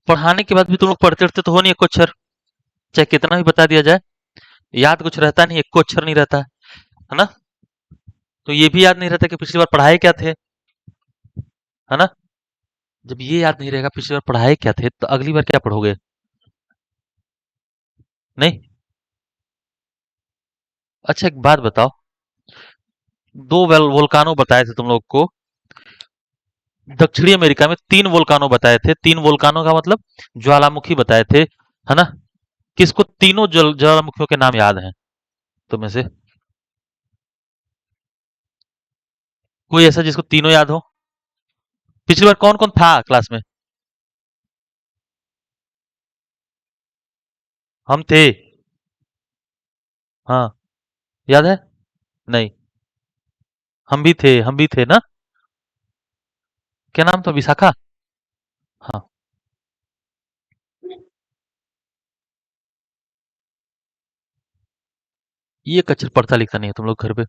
पढ़ाने के बाद भी तुम लोग पढ़ते उढ़ते तो हो नहीं एक अक्षर, चाहे कितना भी बता दिया जाए, याद कुछ रहता नहीं, एक अक्षर नहीं रहता है ना। तो ये भी याद नहीं रहता कि पिछली बार पढ़ाए क्या थे, है ना। जब ये याद नहीं रहेगा पिछली बार पढ़ाए क्या थे, तो अगली बार क्या पढ़ोगे? नहीं। अच्छा एक बात बताओ, दो वोल्कानो बताए थे तुम लोग को, दक्षिणी अमेरिका में तीन वोल्कानो बताए थे, तीन वोल्कानो का मतलब ज्वालामुखी बताए थे, है ना। किसको तीनों ज्वालामुखियों के नाम याद हैं तुम्हें से? कोई ऐसा जिसको तीनों याद हो? पिछली बार कौन कौन था क्लास में? हम थे। हाँ। याद है? नहीं। हम भी थे ना। क्या नाम था, विशाखा? हाँ। ये कच्चर पढ़ता लिखता नहीं है तुम लोग घर पे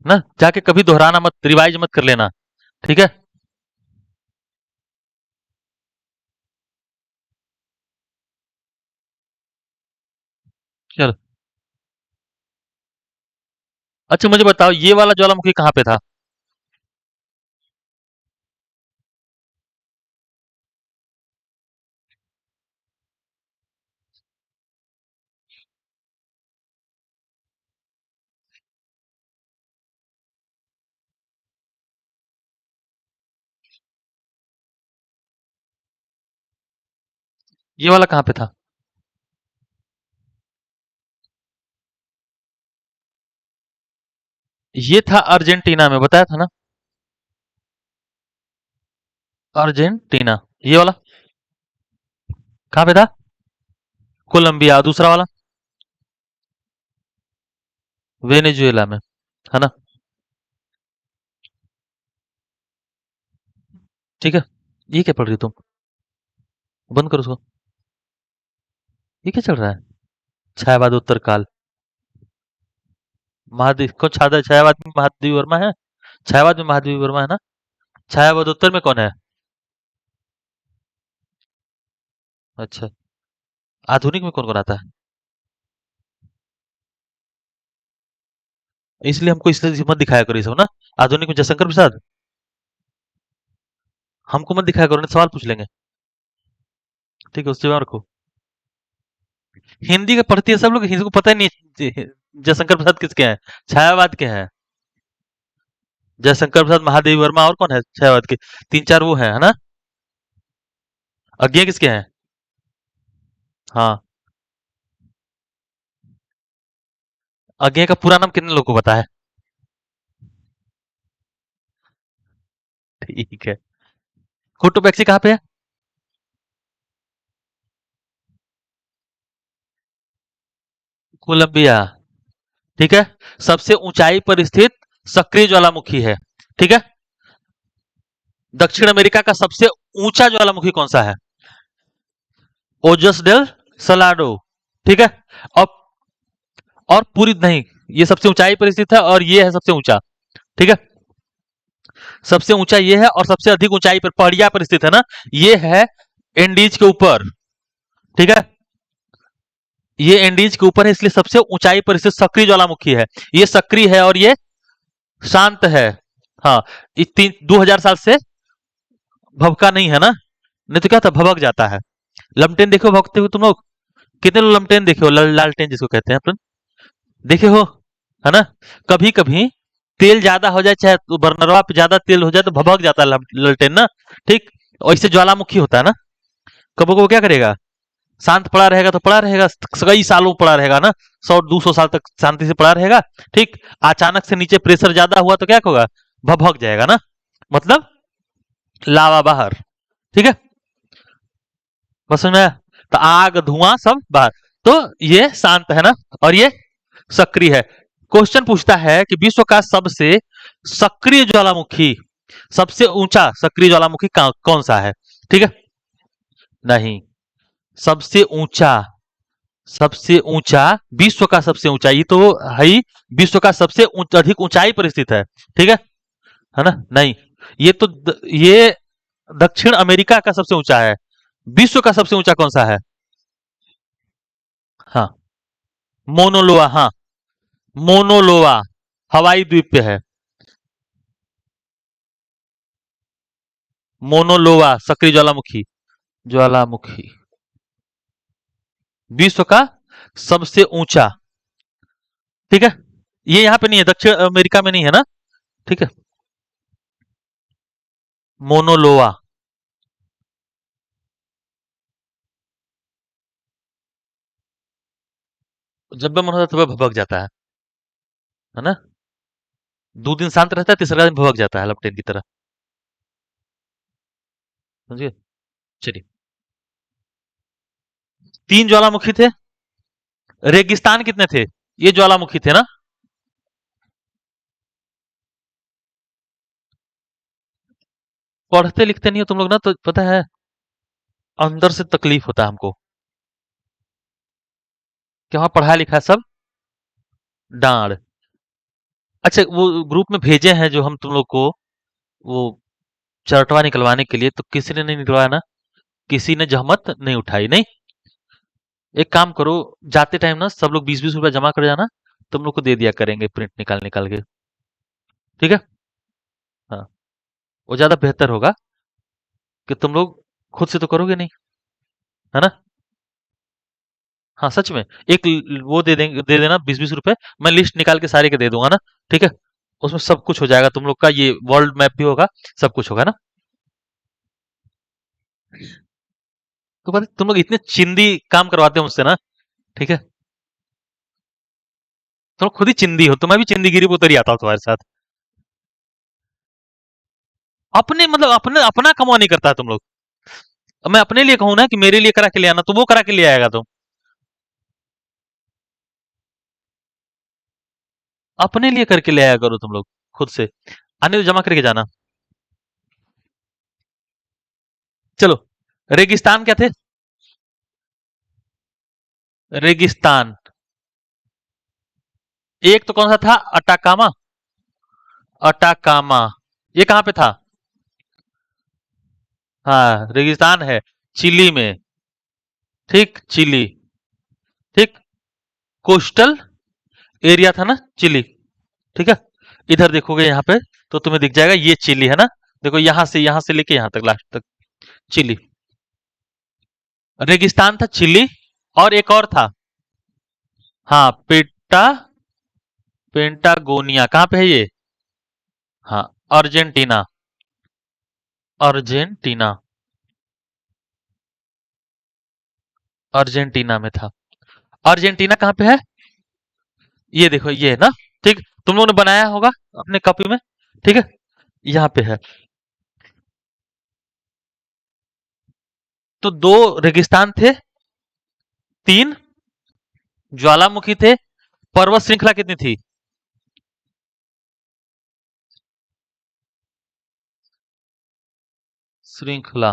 ना, जाके कभी दोहराना मत, रिवाइज मत कर लेना, ठीक है। चल। अच्छा मुझे बताओ, ये वाला ज्वालामुखी कहाँ पे था? ये वाला कहाँ पे था? ये था अर्जेंटीना में, बताया था ना। अर्जेंटीना। ये वाला कहाँ पे था? कोलंबिया। दूसरा वाला? वेनेजुएला में, है ना। ठीक है। ये क्या पढ़ रही हो तुम? बंद करो उसको। ये क्या चल रहा है? छायावाद उत्तर काल। महादेव को छायावाद में महादेवी वर्मा है। छायावाद में महादेवी वर्मा है ना। छायावाद उत्तर में कौन है? अच्छा। आधुनिक में कौन कौन आता है? इसलिए हमको इसलिए मत दिखाया करो ये सब ना। आधुनिक में जयशंकर प्रसाद। हमको मत दिखाया करो, नहीं सवाल पूछ लेंगे। ठीक है, उससे रखो। हिंदी का पढ़ती है सब लोग, हिंदी को पता ही नहीं जयशंकर प्रसाद किसके हैं, छायावाद के हैं। जयशंकर प्रसाद, महादेवी वर्मा, और कौन है छायावाद के? तीन चार वो है ना। अज्ञे किसके हैं? हाँ। अज्ञे का पूरा नाम कितने लोगों को पता है? ठीक है। कोटोपैक्सी कहाँ पे है? कोलंबिया। ठीक है। सबसे ऊंचाई पर स्थित सक्रिय ज्वालामुखी है। ठीक है। दक्षिण अमेरिका का सबसे ऊंचा ज्वालामुखी कौन सा है? ओजस डेल सलाडो। ठीक है। और और पूरी नहीं, ये सबसे ऊंचाई पर स्थित है और ये है सबसे ऊंचा। ठीक है। सबसे ऊंचा ये है और सबसे अधिक ऊंचाई पर पहाड़िया पर स्थित है ना, ये है एंडीज के ऊपर। ठीक है। ये एंडीज के ऊपर है, इसलिए सबसे ऊंचाई पर स्थित सक्रिय ज्वालामुखी है। ये सक्रिय है और ये शांत है। हाँ। 2000 साल से भभका नहीं है ना, नहीं तो क्या था, भभक जाता है। लमटेन देखो भगते हुए तुम लोग, कितने लोग लमटेन देखे हो, लालटेन जिसको कहते हैं अपन, देखे हो, है ना। कभी कभी तेल ज्यादा हो जाए, चाहे तो बर्नरवा पे ज्यादा तेल हो जाए तो भभक जाता है लालटेन ना। ठीक। और इससे ज्वालामुखी होता है ना। कबो कबो क्या करेगा, शांत पड़ा रहेगा तो पड़ा रहेगा, कई सालों पड़ा रहेगा ना, 100-200 साल तक शांति से पड़ा रहेगा। ठीक। अचानक से नीचे प्रेशर ज्यादा हुआ तो क्या होगा, भभक जाएगा ना, मतलब लावा बाहर। ठीक है। बस समझ में आया? तो आग धुआं सब बाहर। तो ये शांत है ना, और ये सक्रिय है। क्वेश्चन पूछता है कि विश्व का सबसे सक्रिय ज्वालामुखी, सबसे ऊंचा सक्रिय ज्वालामुखी कौन सा है? ठीक है। नहीं। सबसे ऊंचा, सबसे ऊंचा, विश्व का सबसे ऊंचा, ये तो है ही, विश्व का सबसे अधिक ऊंचाई पर स्थित है ना। नहीं। ये तो ये दक्षिण अमेरिका का सबसे ऊंचा है, विश्व का सबसे ऊंचा कौन सा है? हाँ, मोनोलोआ। हाँ, मोनोलोआ हवाई द्वीप पे है। मोनोलोआ सक्रिय ज्वालामुखी। ज्वालामुखी विश्व का सबसे ऊंचा। ठीक है, ये यहाँ पे नहीं है, दक्षिण अमेरिका में नहीं है ना। ठीक है, मोनोलोआ। जब भी मन होता है तब भभक जाता है ना। 2 दिन शांत रहता है, तीसरा दिन भभक जाता है लपटेन की तरह। समझिए। चलिए, 3 ज्वालामुखी थे। रेगिस्तान कितने थे? ये ज्वालामुखी थे ना। पढ़ते लिखते नहीं हो तुम लोग ना, तो पता है अंदर से तकलीफ होता है हमको कि वहां पढ़ा लिखा सब डांड। अच्छा, वो ग्रुप में भेजे हैं जो हम तुम लोग को, वो चरटवा निकलवाने के लिए, तो किसी ने नहीं निकलवाया ना। किसी ने जहमत नहीं उठाई नहीं। एक काम करो, जाते टाइम ना सब लोग 20-20 रुपया जमा कर जाना। तुम लोग को दे दिया करेंगे प्रिंट निकाल निकाल के। ठीक है। हाँ, वो ज्यादा बेहतर होगा कि तुम लोग खुद से तो करोगे नहीं, है ना। हाँ, सच में। एक वो दे देंगे, दे देना 20-20 रुपए। मैं लिस्ट निकाल के सारे के दे दूंगा ना। ठीक है, उसमें सब कुछ हो जाएगा तुम लोग का, ये वर्ल्ड मैप भी होगा, सब कुछ होगा ना। तो पता है, तुम लोग इतने चिंदी काम करवाते हो मुझसे ना। ठीक है, तुम लोग खुद ही चिंदी हो, तो मैं भी चिंदीगिरी पे उतर ही आता हूँ तुम्हारे साथ। अपने मतलब अपने अपना कमाओ नहीं करता है तुम लोग। अब मैं अपने लिए कहूँ ना कि मेरे लिए करा के ले आना, तो वो करा के ले आएगा तुम। अपने लिए करके ले आया करो तुम लोग खुद से। आने तो जमा करके जाना। चलो, रेगिस्तान क्या थे? रेगिस्तान एक तो कौन सा था? अटाकामा। अटाकामा ये कहाँ पे था? हाँ, रेगिस्तान है चिली में। ठीक, चिली। ठीक, कोस्टल एरिया था ना चिली। ठीक है, इधर देखोगे यहाँ पे तो तुम्हें दिख जाएगा, ये चिली है ना। देखो, यहाँ से लेके यहाँ तक, लास्ट तक चिली। रेगिस्तान था चिली, और एक और था। हाँ, पेंटागोनिया कहाँ पे है ये? हाँ, अर्जेंटीना। अर्जेंटीना। अर्जेंटीना में था। अर्जेंटीना कहाँ पे है? ये देखो, ये है ना। ठीक, तुम लोगों ने बनाया होगा अपने कॉपी में। ठीक है, यहाँ पे है। तो 2 रेगिस्तान थे, 3 ज्वालामुखी थे। पर्वत श्रृंखला कितनी थी? श्रृंखला,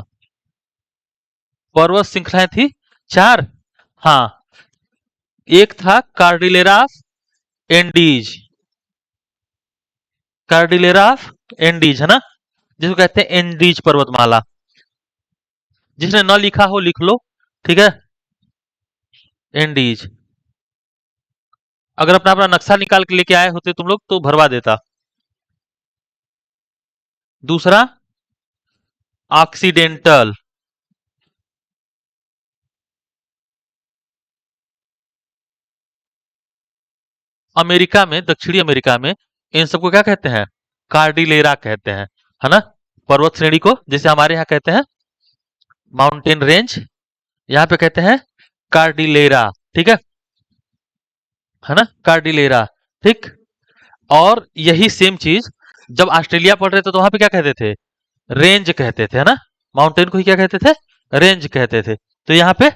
पर्वत श्रृंखलाएं थी 4। हाँ, एक था कार्डिलेरा एंडीज। कार्डिलेरा एंडीज है ना, जिसको कहते हैं एंडीज पर्वतमाला। जिसने न लिखा हो लिख लो। ठीक है, एंडीज। अगर अपना अपना नक्शा निकाल के लेके आए होते तुम लोग तो भरवा देता। दूसरा, ऑक्सीडेंटल। अमेरिका में, दक्षिणी अमेरिका में इन सबको क्या कहते हैं? कार्डिलेरा कहते हैं, है ना। पर्वत श्रेणी को जैसे हमारे यहाँ कहते हैं माउंटेन रेंज, यहाँ पे कहते हैं कार्डिलेरा। ठीक है ना, कार्डिलेरा। ठीक, और यही सेम चीज जब ऑस्ट्रेलिया पढ़ रहे थे तो वहां पे क्या कहते थे? रेंज कहते थे, है ना। माउंटेन को ही क्या कहते थे? रेंज कहते थे। तो यहाँ पे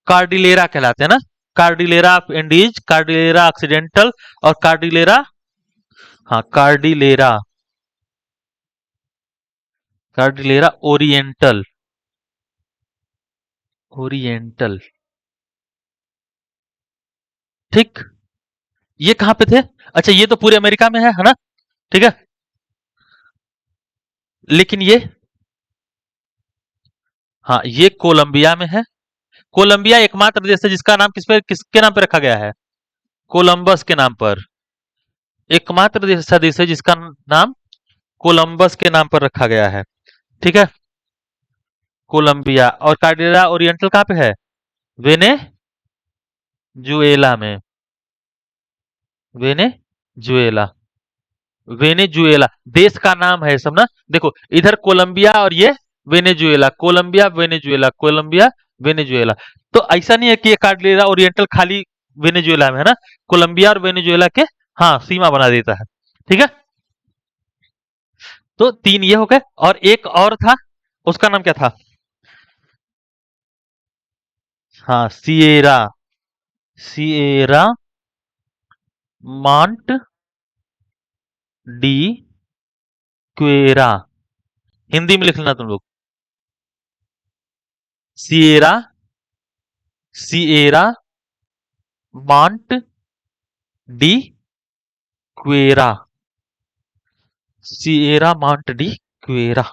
कार्डिलेरा कहलाते हैं ना। कार्डिलेरा एंडीज, कार्डिलेरा ऑक्सीडेंटल, और कार्डिलेरा, हाँ कार्डिलेरा, कार्डिलेरा ओरिएंटल। ओरिएंटल। ठीक, ये कहाँ पे थे? अच्छा, ये तो पूरे अमेरिका में है ना। ठीक है, लेकिन ये, हाँ, ये कोलंबिया में है। कोलंबिया एकमात्र देश है जिसका नाम किसके नाम पे रखा गया है? कोलंबस के नाम पर। एकमात्र ऐसा देश है जिसका नाम कोलंबस के नाम पर रखा गया है। ठीक है। कोलंबिया। और कार्डिला ओरिएंटल कहाँ पे है? वेनेजुएला में। वेनेजुएला। वेनेजुएला देश का नाम है सब ना। देखो इधर कोलंबिया और ये Venezuela, Colombia Venezuela, Colombia Venezuela. तो ऐसा नहीं है कि ये कार्डिला ओरिएंटल खाली वेनेजुएला में है ना, कोलंबिया और वेनेजुएला के हाँ सीमा बना देता है। ठीक है। तो 3 ये हो गए और एक और था, उसका नाम क्या था? हाँ, सिएरा। सिएरा मांट डी क्वेरा। हिंदी में लिख लेना तुम लोग। सिएरा, सिएरा मांट डी क्वेरा। सिएरा मांट डी क्वेरा।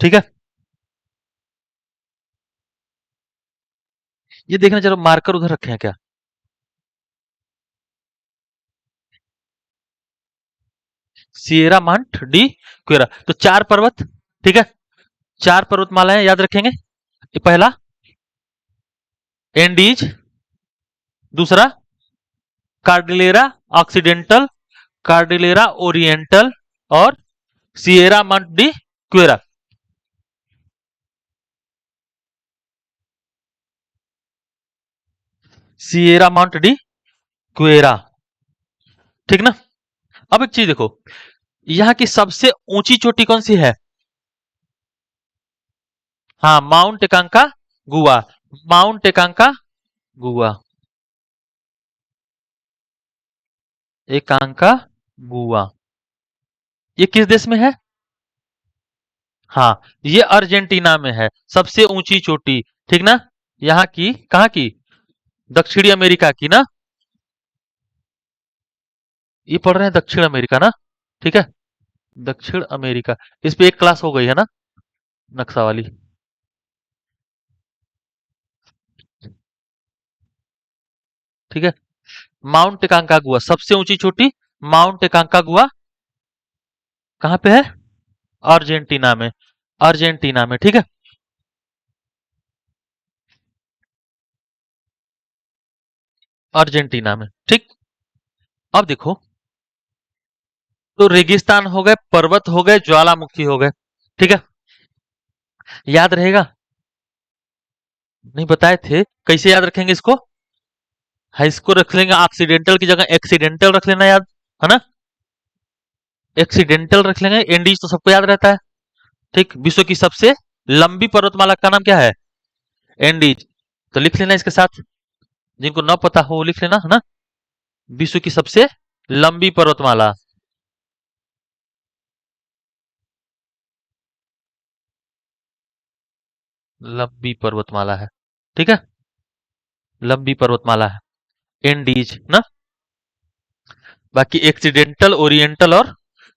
ठीक है। ये देखना जरा, मार्कर उधर रखे हैं क्या? सिएरा मांट डी क्वेरा, तो 4 पर्वत। ठीक है। 4 पर्वतमालाएं याद रखेंगे। ये पहला एंडीज, दूसरा कार्डिलेरा ऑक्सीडेंटल, कार्डिलेरा ओरिएंटल और सिएरा मांट डी क्वेरा। सिएरा माउंट डी क्वेरा। ठीक ना। अब एक चीज देखो, यहाँ की सबसे ऊंची चोटी कौन सी है? हाँ, माउंट एकांका गुआ। माउंट एकांका गुआ। एकांका गुआ। ये किस देश में है? हाँ, ये अर्जेंटीना में है, सबसे ऊंची चोटी। ठीक ना। यहाँ की कहाँ की? दक्षिणी अमेरिका की ना। ये पढ़ रहे हैं दक्षिण अमेरिका ना। ठीक है। दक्षिण अमेरिका। इस पे एक क्लास हो गई है ना, नक्शा वाली। ठीक है। माउंट कांकागुआ सबसे ऊंची चोटी। माउंट कांकागुआ कहाँ पे है? अर्जेंटीना में। अर्जेंटीना में। ठीक है। अर्जेंटीना में। ठीक। अब देखो, तो रेगिस्तान हो गए, पर्वत हो गए, ज्वालामुखी हो गए। ठीक है। याद रहेगा? नहीं बताए थे, कैसे याद रखेंगे इसको? हाँ, इसको रख लेंगे ऑक्सीडेंटल की जगह एक्सीडेंटल रख लेना, याद है ना। एक्सीडेंटल रख लेंगे। एंडीज तो सबको याद रहता है। ठीक। विश्व की सबसे लंबी पर्वतमाला का नाम क्या है? एंडीज। तो लिख लेना इसके साथ, जिनको न पता हो वो लिख लेना, है ना। विश्व की सबसे लंबी पर्वतमाला। लंबी पर्वतमाला है। ठीक है। लंबी पर्वतमाला है एंडीज ना। बाकी एक्सीडेंटल, ओरिएंटल और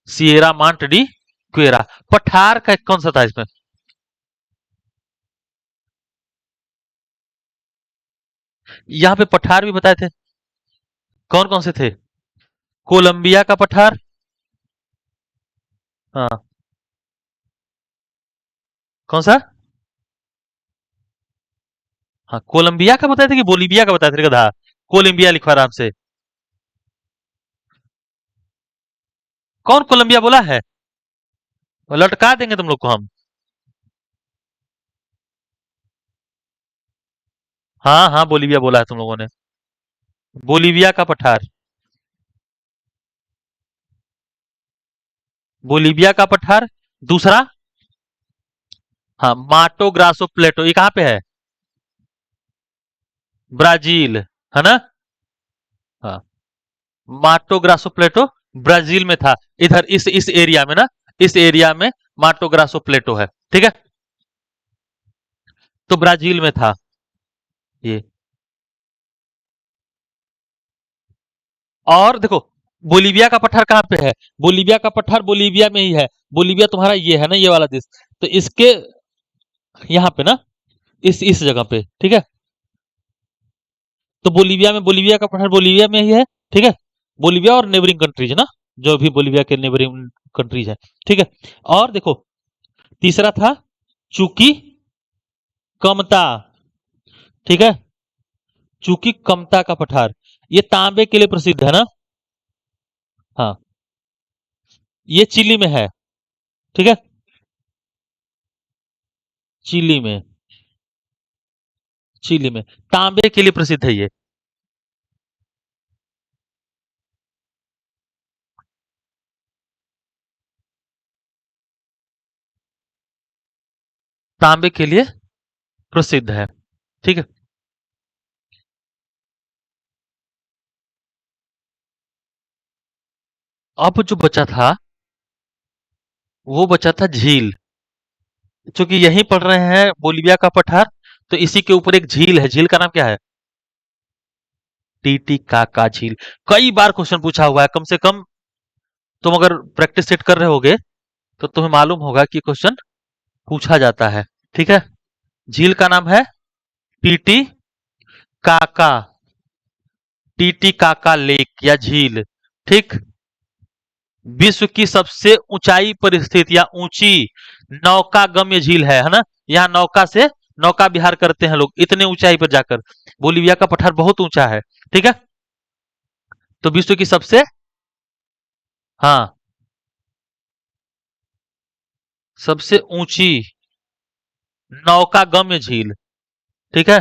सिएरा मांट डी क्वेरा। पठार का कौन सा था इसमें? यहाँ पे पठार भी बताए थे। कौन कौन से थे? कोलंबिया का पठार। हाँ। कौन सा? हाँ, कोलंबिया का बताए थे कि बोलीविया का बताए थे गधा? कोलंबिया लिखवा आराम से। कौन कोलंबिया बोला है? लटका देंगे तुम लोग को हम। हाँ हाँ, बोलीविया बोला है तुम लोगों ने। बोलीविया का पठार। बोलीविया का पठार। दूसरा, हाँ, माटो ग्रासो प्लेटो, ये कहाँ पे है? ब्राजील, है ना। हाँ, माटो ग्रासो प्लेटो ब्राजील में था। इधर इस एरिया में ना, इस एरिया में माटो ग्रासो प्लेटो है। ठीक है। तो ब्राजील में था ये। और देखो, बोलीविया का पठार कहाँ पे है? बोलीविया का पठार बोलीविया में ही है। बोलीविया तुम्हारा ये है ना, ये वाला देश। तो इसके यहाँ पे ना, इस जगह पे, ठीक है। तो बोलीविया में, बोलीविया का पठार बोलीविया में ही है, ठीक है। बोलीविया और नेबरिंग कंट्रीज ना, जो भी बोलीविया के नेबरिंग कंट्रीज है, ठीक है। और देखो, तीसरा था चूकी कमता, ठीक है। चूकी कमता का पठार, ये तांबे के लिए प्रसिद्ध है ना। हाँ, ये चिली में है, ठीक है। चिली में, चिली में तांबे के लिए प्रसिद्ध है ये। तांबे के लिए प्रसिद्ध है, ठीक है। अब जो बचा था, वो बचा था झील। क्योंकि यहीं पढ़ रहे हैं बोलिविया का पठार, तो इसी के ऊपर एक झील है। झील का नाम क्या है? टीटी काका झील। कई बार क्वेश्चन पूछा हुआ है, कम से कम तुम अगर प्रैक्टिस सेट कर रहे होगे तो तुम्हें मालूम होगा कि क्वेश्चन पूछा जाता है, ठीक है। झील का नाम है टीटी काका, टीटी काका लेक या झील, ठीक। विश्व की सबसे ऊंचाई पर स्थित या ऊंची नौका गम्य झील है ना। यहाँ नौका से नौका विहार करते हैं लोग, इतने ऊंचाई पर जाकर। बोलिविया का पठार बहुत ऊंचा है, ठीक है। तो विश्व की सबसे, हाँ, सबसे ऊंची नौका गम्य झील, ठीक है।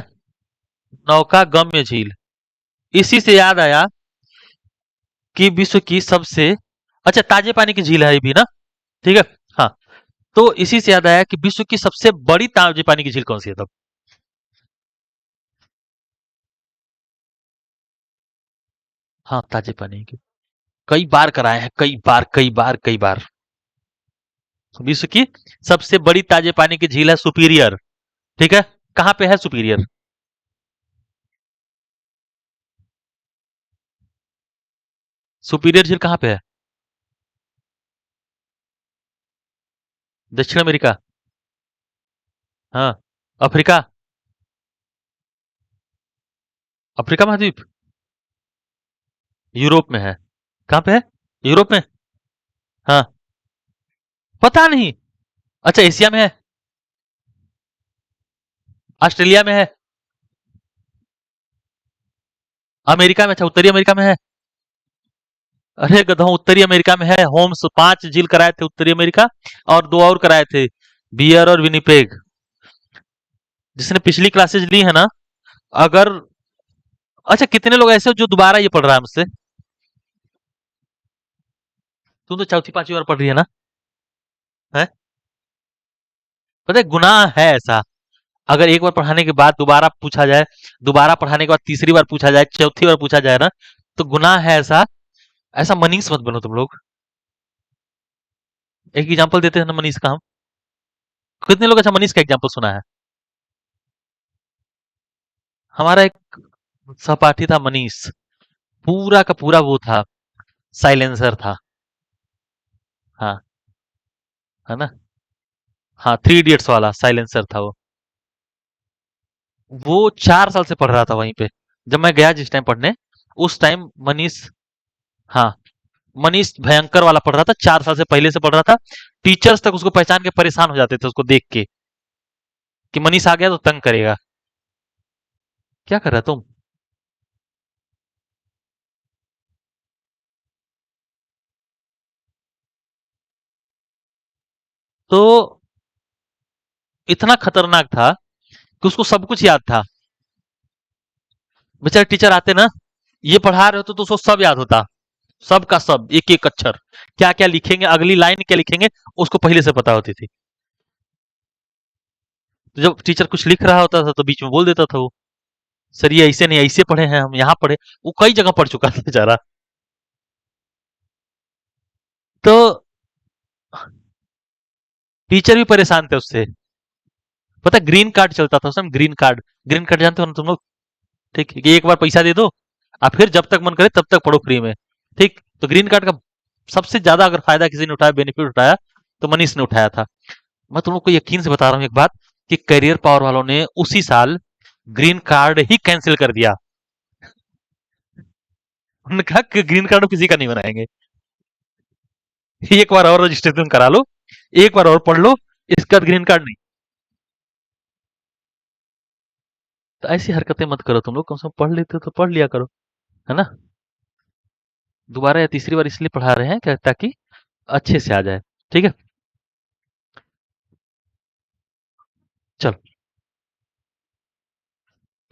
नौका गम्य झील। इसी से याद आया कि विश्व की सबसे, अच्छा, ताजे पानी की झील है ये भी ना, ठीक है। हाँ, तो इसी से याद आया कि विश्व की सबसे बड़ी ताजे पानी की झील कौन सी है तब? हाँ, ताजे पानी की। कई बार कराए हैं, कई बार, कई बार, कई बार। विश्व की सबसे बड़ी ताजे पानी की झील है सुपीरियर, ठीक है। कहाँ पे है सुपीरियर? सुपीरियर झील कहाँ पे है? दक्षिण अमेरिका? हाँ। अफ्रीका? अफ्रीका महाद्वीप? यूरोप में है। कहाँ पे है? यूरोप में? हाँ। पता नहीं। अच्छा, एशिया में है? ऑस्ट्रेलिया में है? अमेरिका में? अच्छा, उत्तरी अमेरिका में है? अरे गधों, उत्तरी अमेरिका में है। होम्स 5 झील कराए थे उत्तरी अमेरिका, और 2 और कराए थे, बियर और विनिपेग। जिसने पिछली क्लासेज ली है ना, अगर, अच्छा, कितने लोग ऐसे हो जो दोबारा ये पढ़ रहा है मुझसे? तुम तो चौथी पांचवी बार पढ़ रही है ना? है? पता है, गुनाह है ऐसा। अगर एक बार पढ़ाने के बाद दोबारा पूछा जाए, दोबारा पढ़ाने के बाद तीसरी बार पूछा जाए, चौथी बार पूछा जाए ना, तो गुनाह है ऐसा। ऐसा मनीष मत बनो तुम लोग। एक एग्जांपल देते हैं ना मनीष का हम। कितने लोग अच्छा मनीष का एग्जांपल सुना है? हमारा एक सहपाठी था मनीष, पूरा का पूरा वो था, साइलेंसर था। हाँ, है ना। हाँ, 3 इडियट्स वाला साइलेंसर था वो। वो 4 साल से पढ़ रहा था वहीं पे, जब मैं गया जिस टाइम पढ़ने, उस टाइम मनीष, हाँ, मनीष भयंकर वाला पढ़ रहा था। 4 साल से पहले से पढ़ रहा था। टीचर्स तक उसको पहचान के परेशान हो जाते थे उसको देख के, कि मनीष आ गया तो तंग करेगा। क्या कर रहा तुम? तो इतना खतरनाक था कि उसको सब कुछ याद था। बेचारे टीचर आते ना, ये पढ़ा रहे होते तो उसको सब याद होता। सब का सब, एक एक अक्षर, क्या क्या लिखेंगे, अगली लाइन क्या लिखेंगे, उसको पहले से पता होती थी। तो जब टीचर कुछ लिख रहा होता था तो बीच में बोल देता था वो, सर ये ऐसे नहीं, ऐसे पढ़े हैं हम, यहाँ पढ़े। वो कई जगह पढ़ चुका था बेचारा। तो टीचर भी परेशान थे उससे। पता है ग्रीन कार्ड चलता था उस time, green card. Green card जानते हो ना तुम लोग? ठीक है, कि एक बार पैसा दे दो, और फिर जब तक मन करे तब तक पढ़ो फ्री में। ठीक, तो ग्रीन कार्ड का सबसे ज्यादा अगर फायदा किसी ने उठाया, बेनिफिट उठाया, तो मनीष ने उठाया था। मैं तुम लोग को यकीन से बता रहा हूँ एक बात, कि करियर पावर वालों ने उसी साल ग्रीन कार्ड ही कैंसिल कर दिया। उन्होंने कहा कि ग्रीन कार्ड किसी का नहीं बनाएंगे, एक बार और रजिस्ट्रेशन करा लो, एक बार और पढ़ लो, इसके बाद ग्रीन कार्ड नहीं। तो ऐसी हरकतें मत करो तुम लोग, कम से कम पढ़ लेते हो तो पढ़ लिया करो, है ना? दोबारा या तीसरी बार इसलिए पढ़ा रहे हैं ताकि अच्छे से आ जाए। ठीक है, चलो।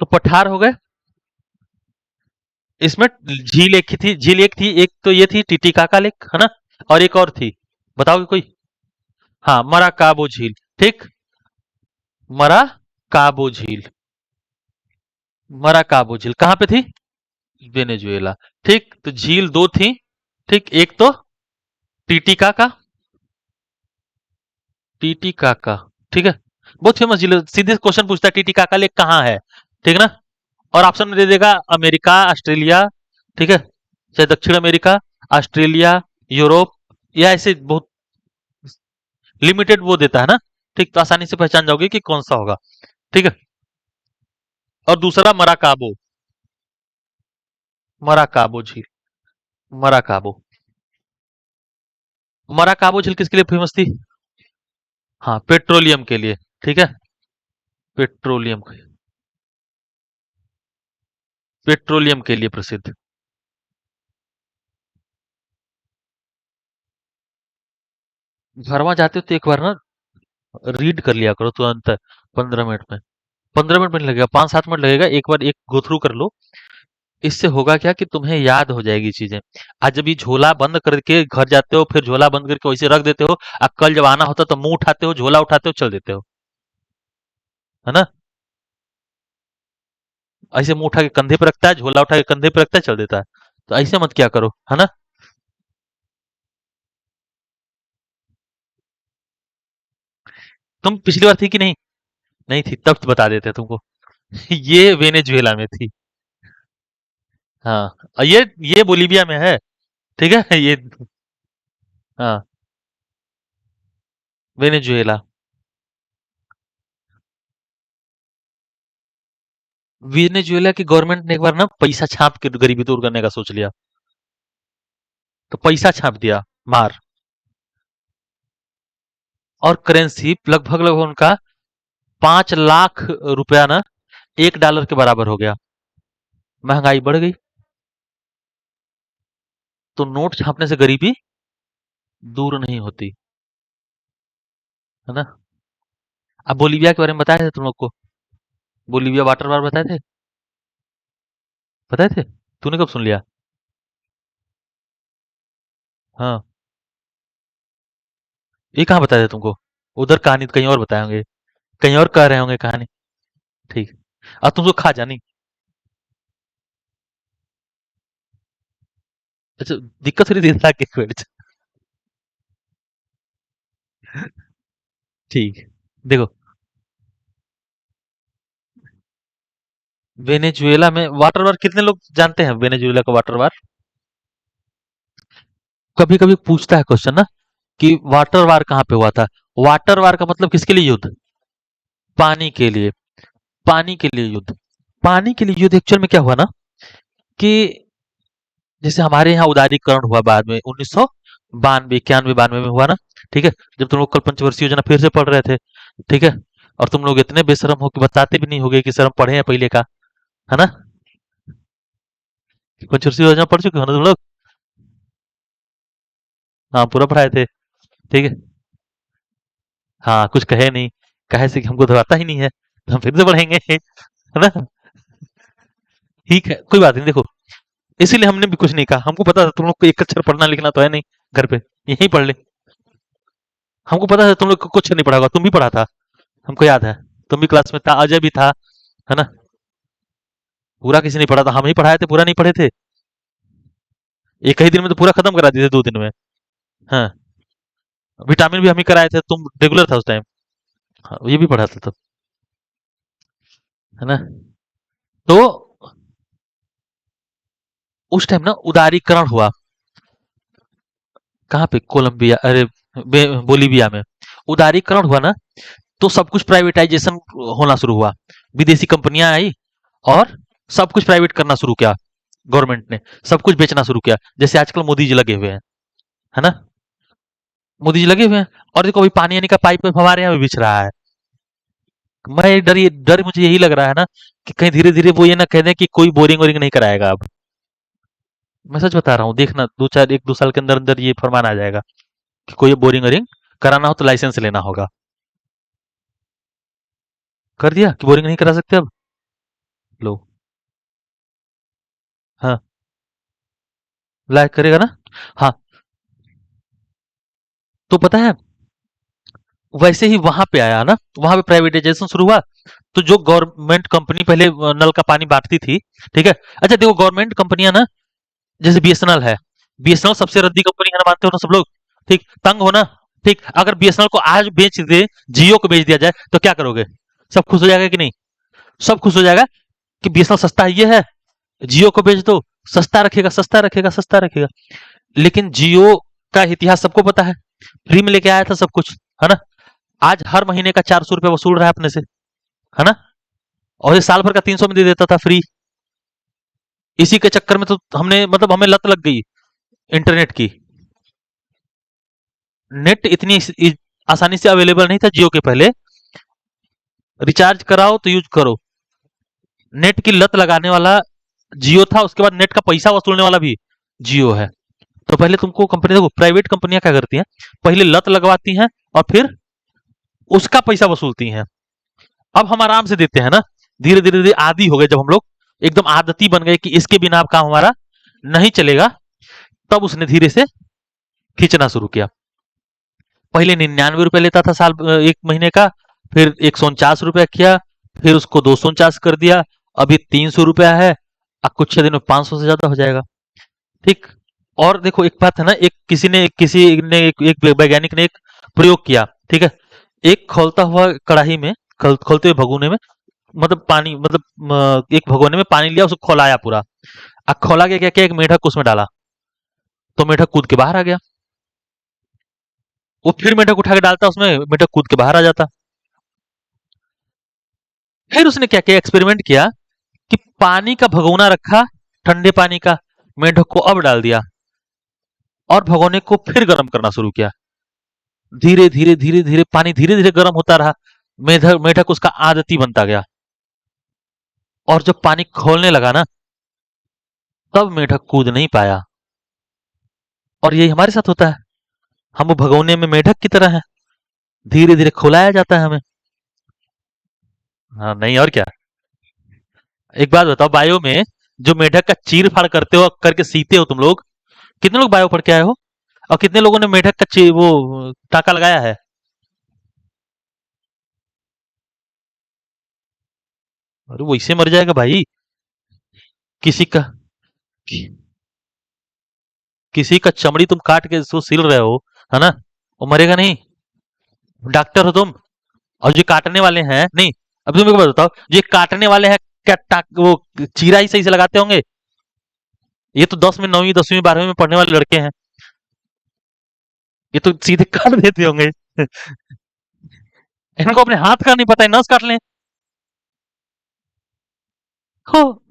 तो पठार हो गए। इसमें झील एक ही थी, झील एक थी, एक तो ये थी टीटीकाका लेक, है ना? और एक और थी, बताओगे कोई? हाँ, मराकाबो झील। ठीक, मराकाबो झील। मराकाबो झील कहाँ पे थी? वेनेजुएला। ठीक, तो झील दो थी। ठीक, एक तो टीटीकाका, टीटीकाका। ठीक है, बहुत फेमस झील है। सीधे क्वेश्चन पूछता है टीटीकाका लेक कहाँ है, ठीक है ना? और ऑप्शन में दे देगा अमेरिका, ऑस्ट्रेलिया, ठीक है, चाहे दक्षिण अमेरिका, ऑस्ट्रेलिया, यूरोप, या ऐसे बहुत लिमिटेड वो देता है ना। ठीक, तो आसानी से पहचान जाओगे कि कौन सा होगा। ठीक है, और दूसरा मराकाबो, मराकाबो झील, मराकाबो। मराकाबो झील किसके लिए फेमस थी? हाँ, पेट्रोलियम के लिए। ठीक है, पेट्रोलियम, पेट्रोलियम के लिए प्रसिद्ध। घरवा जाते हो तो एक बार ना रीड कर लिया करो तुरंत, 15 मिनट में। 15 मिनट में नहीं लगेगा, 5-7 मिनट लगेगा, एक बार एक गो थ्रू कर लो। इससे होगा क्या कि तुम्हें याद हो जाएगी चीजें। आज जब ये झोला बंद करके घर जाते हो, फिर झोला बंद करके वैसे रख देते हो, अब कल जब आना होता तो मुंह उठाते हो, झोला उठाते हो, चल देते हो, है ना? ऐसे मुंह उठा के कंधे पे रखता है, झोला उठा के कंधे पे रखता है, चल देता है। तो ऐसे मत क्या करो, है ना? तुम पिछली बार थी कि नहीं? नहीं थी, तब तो बता देते तुमको। ये वेनेजुएला में थी। हाँ, और ये बोलीविया में है। ठीक है, ये, हाँ, वेनेजुएला। वेनेजुएला की गवर्नमेंट ने एक बार ना पैसा छाप के गरीबी दूर करने का सोच लिया, तो पैसा छाप दिया, मार। और करेंसी लगभग लगभग उनका 5 लाख रुपया ना, $1 के बराबर हो गया। महंगाई बढ़ गई, तो नोट छापने से गरीबी दूर नहीं होती, है ना? अब बोलीविया के बारे में बताए थे तुम लोग को, बोलीविया वाटर बार बताए थे, बताए थे? तूने कब सुन लिया? हाँ, ये कहाँ बताया था तुमको? उधर कहानी तो कहीं और बताए होंगे, कहीं और कह रहे होंगे कहानी। ठीक, अब तुमको खा जानी। अच्छा, दिक्कत थोड़ी देर तक एक मिनट। ठीक है, देखो, वेनेजुएला में वाटर वार कितने लोग जानते हैं? वेनेजुएला का वाटर वार कभी कभी पूछता है क्वेश्चन ना, कि वाटर वार कहाँ पे हुआ था। वाटर वार का मतलब किसके लिए युद्ध? पानी के लिए, पानी के लिए युद्ध। पानी के लिए युद्ध एक्चुअल में क्या हुआ ना, कि जैसे हमारे यहाँ उदारीकरण हुआ बाद में 1992 91 92 में हुआ ना। ठीक है, जब तुम लोग कल पंचवर्षीय योजना फिर से पढ़ रहे थे। ठीक है, और तुम लोग इतने बेशरम हो कि बताते भी नहीं होगे कि सर हम पढ़े हैं पहले का, है ना? पंचवर्षीय योजना पढ़ चुके हो ना तुम लोग? हाँ, पूरा पढ़ाए थे। ठीक है, हाँ, कुछ कहे नहीं, कहे से कि हमको तो आता ही नहीं है, तो हम फिर से पढ़ेंगे, है ना? ठीक है, कोई बात नहीं, देखो, इसीलिए हमने भी कुछ नहीं कहा, हमको पता था तुम लोग को एक अक्षर पढ़ना लिखना तो है नहीं घर पे, यहीं पढ़ ले। हमको पता था तुम लोग को कुछ नहीं पढ़ा होगा, तुम भी पढ़ा था, हमको याद है। तुम भी क्लास में था, अजय भी था, है ना? पूरा किसी ने पढ़ा था, हम ही पढ़ाए थे, पूरा नहीं पढ़े थे। एक ही दिन में तो पूरा खत्म करा दिए थे, 2 दिन में। हाँ, विटामिन भी हम ही कराए थे, तुम रेगुलर था उस टाइम। हाँ, ये भी पढ़ा था तब, है ना। तो उस टाइम ना उदारीकरण हुआ। कहाँ पे? कोलंबिया, अरे बोलीविया में उदारीकरण हुआ ना। तो सब कुछ प्राइवेटाइजेशन होना शुरू हुआ। विदेशी कंपनियां आई और सब कुछ प्राइवेट करना शुरू किया। गवर्नमेंट ने सब कुछ बेचना शुरू किया, जैसे आजकल मोदी जी लगे हुए हैं, है ना। मोदी जी लगे हुए हैं। और देखो अभी पानी आने का पाइप हमारे यहाँ भी बिछ रहा है। मैं डर मुझे यही लग रहा है ना, कि कहीं धीरे धीरे वो ये ना कह दें कि कोई बोरिंग वोरिंग नहीं कराएगा अब। मैं सच बता रहा हूँ, देखना दो चार एक दो साल के अंदर अंदर ये फरमान आ जाएगा कि कोई बोरिंग वोरिंग कराना हो तो लाइसेंस लेना होगा। कर दिया कि बोरिंग नहीं करा सकते अब। लो। हाँ, लाइक करेगा ना। हाँ, तो पता है, वैसे ही वहां पे आया ना, वहां पे प्राइवेटाइजेशन शुरू हुआ। तो जो गवर्नमेंट कंपनी पहले नल का पानी बांटती थी, ठीक है। अच्छा देखो, गवर्नमेंट कंपनियां ना, जैसे बीएसएनएल है। बीएसएनएल सबसे रद्दी कंपनी है ना, मानते हो ना सब लोग। ठीक, तंग हो ना। ठीक, अगर बीएसएनएल को आज बेच दे, जियो को बेच दिया जाए, तो क्या करोगे? सब खुश हो जाएगा कि नहीं? सब खुश हो जाएगा कि बीएसएनएल सस्ता है, ये है। जियो को बेच दो, सस्ता रखेगा, सस्ता रखेगा, सस्ता रखेगा। लेकिन जियो का इतिहास सबको पता है। फ्री में लेके आया था सब कुछ, है ना। आज हर महीने का 400 रुपया वसूल रहा है अपने से, है ना। और ये साल भर का 300 में दे देता था फ्री। इसी के चक्कर में तो हमने, मतलब हमें लत लग गई इंटरनेट की। नेट इतनी आसानी से अवेलेबल नहीं था जियो के पहले। रिचार्ज कराओ तो यूज करो। नेट की लत लगाने वाला जियो था, उसके बाद नेट का पैसा वसूलने वाला भी जियो है। तो पहले तुमको कंपनी, देखो प्राइवेट कंपनियां क्या करती हैं, पहले लत लगवाती हैं और फिर उसका पैसा वसूलती हैं। अब हम आराम से देते हैं ना, धीरे धीरे धीरे आदी हो गए जब हम लोग, एकदम आदती बन गए कि इसके बिना अब काम हमारा नहीं चलेगा। तब उसने धीरे से खींचना शुरू किया। पहले 99 रुपए लेता था साल, एक महीने का। फिर 149 रुपया किया। फिर उसको 249 कर दिया। अभी 300 रुपया है। अब कुछ दिन में 500 से ज्यादा हो जाएगा। ठीक। और देखो एक बात है ना, एक किसी ने एक वैज्ञानिक ने एक प्रयोग किया। ठीक है। एक खोलता हुआ कढ़ाई में, खोलते हुए भगोने में, मतलब पानी, मतलब एक भगोने में पानी लिया, उसको खौलाया पूरा। अब खौला के क्या किया, एक मेढक उसमें डाला। तो मेढक कूद के बाहर आ गया। वो फिर मेढक उठा के डालता उसमें, मेढक कूद के बाहर आ जाता। फिर उसने क्या किया, एक्सपेरिमेंट किया कि पानी का भगोना रखा, ठंडे पानी का, मेढक को अब डाल दिया और भगोने को फिर गर्म करना शुरू किया। धीरे धीरे धीरे धीरे पानी धीरे धीरे गर्म होता रहा। मेढक मेढक उसका आदती बनता गया। और जब पानी खोलने लगा ना, तब मेढक कूद नहीं पाया। और यही हमारे साथ होता है। हम वो भगोने में मेढक की तरह हैं। धीरे धीरे खुलाया जाता है हमें। हाँ, नहीं और क्या। एक बात बताओ, बायो में जो मेढक का चीर फाड़ करते हो, करके सीते हो तुम लोग, कितने लोग बायो पढ़ के आए हो? और कितने लोगों ने मेढक का वो टाका लगाया है? अरे वो इससे मर जाएगा भाई। किसी का कि- किसी का चमड़ी तुम काट के उसको सिल रहे हो, है ना। वो मरेगा नहीं। डॉक्टर हो तुम। और जो काटने वाले हैं नहीं, अब तुम एक बात बताओ, जो काटने वाले हैं, क्या वो चीरा ही सही से लगाते होंगे? ये तो 10 में, 9वीं 10वीं 12वीं में पढ़ने वाले लड़के हैं। ये तो सीधे काट देते होंगे। इनको अपने हाथ का नहीं पता है, नस काट लें। हो।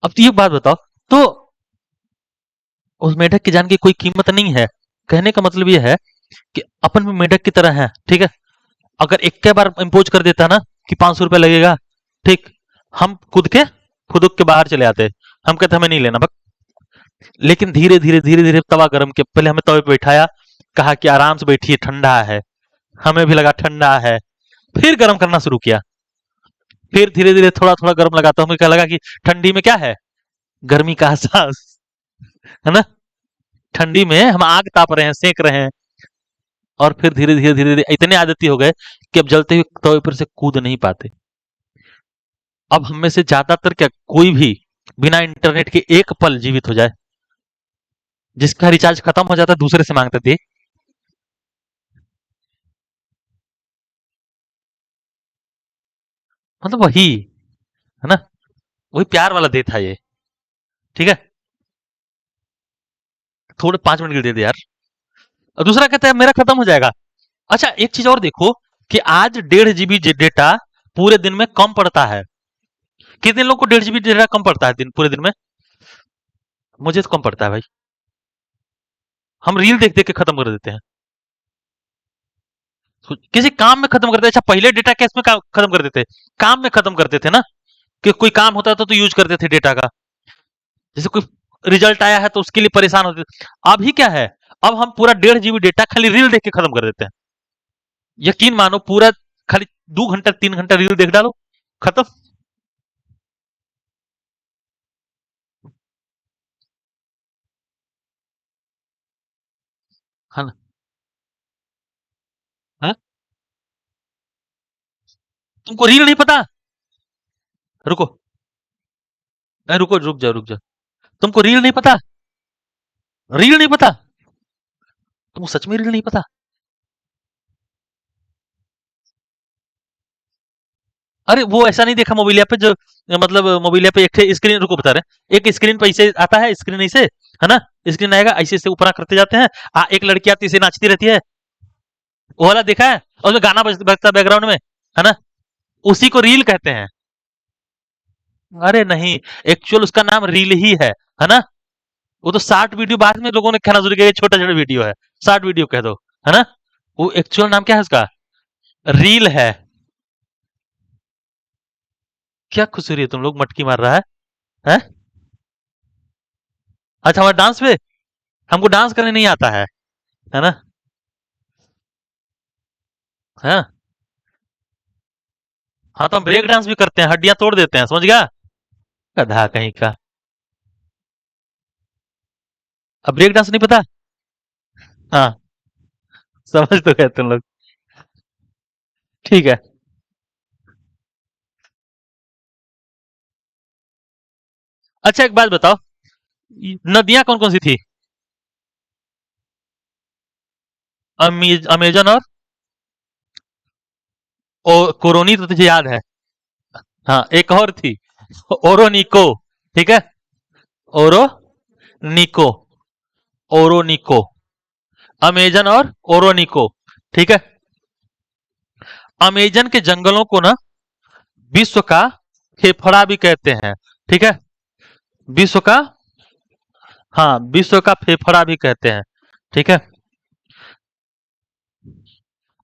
अब तो ये बात बताओ, तो उस मेढक की जान की कोई कीमत नहीं है। कहने का मतलब ये है कि अपन भी मेढक की तरह है, ठीक है। अगर एक के बार इम्पोज कर देता ना कि 500 रुपया लगेगा, ठीक, हम खुद के बाहर चले आते। हम कहते हमें नहीं लेना बक। लेकिन धीरे धीरे धीरे धीरे तवा गर्म के पहले हमें तवे पे बैठाया, कहा कि आराम से बैठिए, ठंडा है। हमें भी लगा ठंडा है। फिर गर्म करना शुरू किया। फिर धीरे धीरे थोड़ा थोड़ा गर्म लगा, तो हमें क्या लगा कि ठंडी में क्या है, गर्मी का एहसास, है ना। ठंडी में हम आग ताप रहे हैं, सेक रहे हैं। और फिर धीरे धीरे धीरे धीरे इतने आदती हो गए कि अब जलते हुए तवे पर से कूद नहीं पाते। अब हम में से ज्यादातर क्या, कोई भी बिना इंटरनेट के एक पल जीवित हो जाए? जिसका रिचार्ज खत्म हो जाता है दूसरे से मांगते थे। मतलब वही, है ना? वही प्यार वाला दे था ये, ठीक है? थोड़े 5 मिनट के लिए दे दे यार। और दूसरा कहता है मेरा खत्म हो जाएगा। अच्छा एक चीज़ और देखो कि आज 1.5 जीबी डेटा पूरे दिन में कम पड़ता है। कितने लोग को 1.5 जीबी डेटा कम पड़ता है दिन पूरे दिन में? मुझे तो कम पड़ता है भाई। हम रील देख देख के खत्म कर देते हैं। किसी काम में खत्म करते हैं। अच्छा पहले डेटा कैसे में खत्म कर देते? काम में खत्म करते थे ना, कि कोई काम होता था तो यूज करते थे डेटा का। जैसे कोई रिजल्ट आया है तो उसके लिए परेशान होते थे। अभी क्या है, अब हम पूरा 1.5 जीबी डेटा खाली रील देख के खत्म कर देते हैं। यकीन मानो पूरा खाली 2 घंटा 3 घंटा रील देख डालो, खत्म। है ना? हाँ? तुमको रील नहीं पता? रुको, रुको, रुक जाओ, रुक जाओ। तुमको रील नहीं पता? रील नहीं पता? तुमको सच में रील नहीं पता? अरे वो ऐसा नहीं देखा मोबाइल ऐप पे जो, मतलब मोबाइल ऐप पे एक स्क्रीन, रुको बता रहे हैं। एक स्क्रीन पे ऐसे आता है, स्क्रीन ऐसे, है ना? स्क्रीन आएगा ऐसे ऐसे ऊपर करते जाते हैं। एक लड़की आती है ऐसे नाचती रहती है, वो वाला देखा है? और उसमें गाना बजता बैकग्राउंड में, है ना? उसी को रील कहते हैं। अरे नहीं, एक्चुअल उसका नाम रील ही है ना? वो तो शॉर्ट वीडियो बाद में लोगों ने कहना शुरू किया, छोटा छोटा वीडियो है, शॉर्ट वीडियो कह दो, है ना? वो एक्चुअल नाम क्या है उसका? रील है। क्या खुशी हो रही है, तुम लोग मटकी मार रहा है? अच्छा हमारे डांस पे, हमको डांस करने नहीं आता है ना? हाँ, हाँ तो हम ब्रेक डांस भी करते हैं, हड्डियां तोड़ देते हैं, समझ गया? गधा कहीं का। अब ब्रेक डांस नहीं पता? हाँ, समझ तो गए तुम लोग। ठीक है। अच्छा एक बात बताओ, नदियां कौन कौन सी थी? अमेजन और कोरोनी तो तुझे याद है। हाँ एक और थी, ओरोनिको, ठीक है? ओरोनिको, ओरोनिको, अमेजन और ओरोनिको, ठीक है? अमेजन के जंगलों को ना विश्व का फेफड़ा भी कहते हैं, ठीक है? विश्व का, हाँ विश्व का फेफड़ा भी कहते हैं, ठीक है?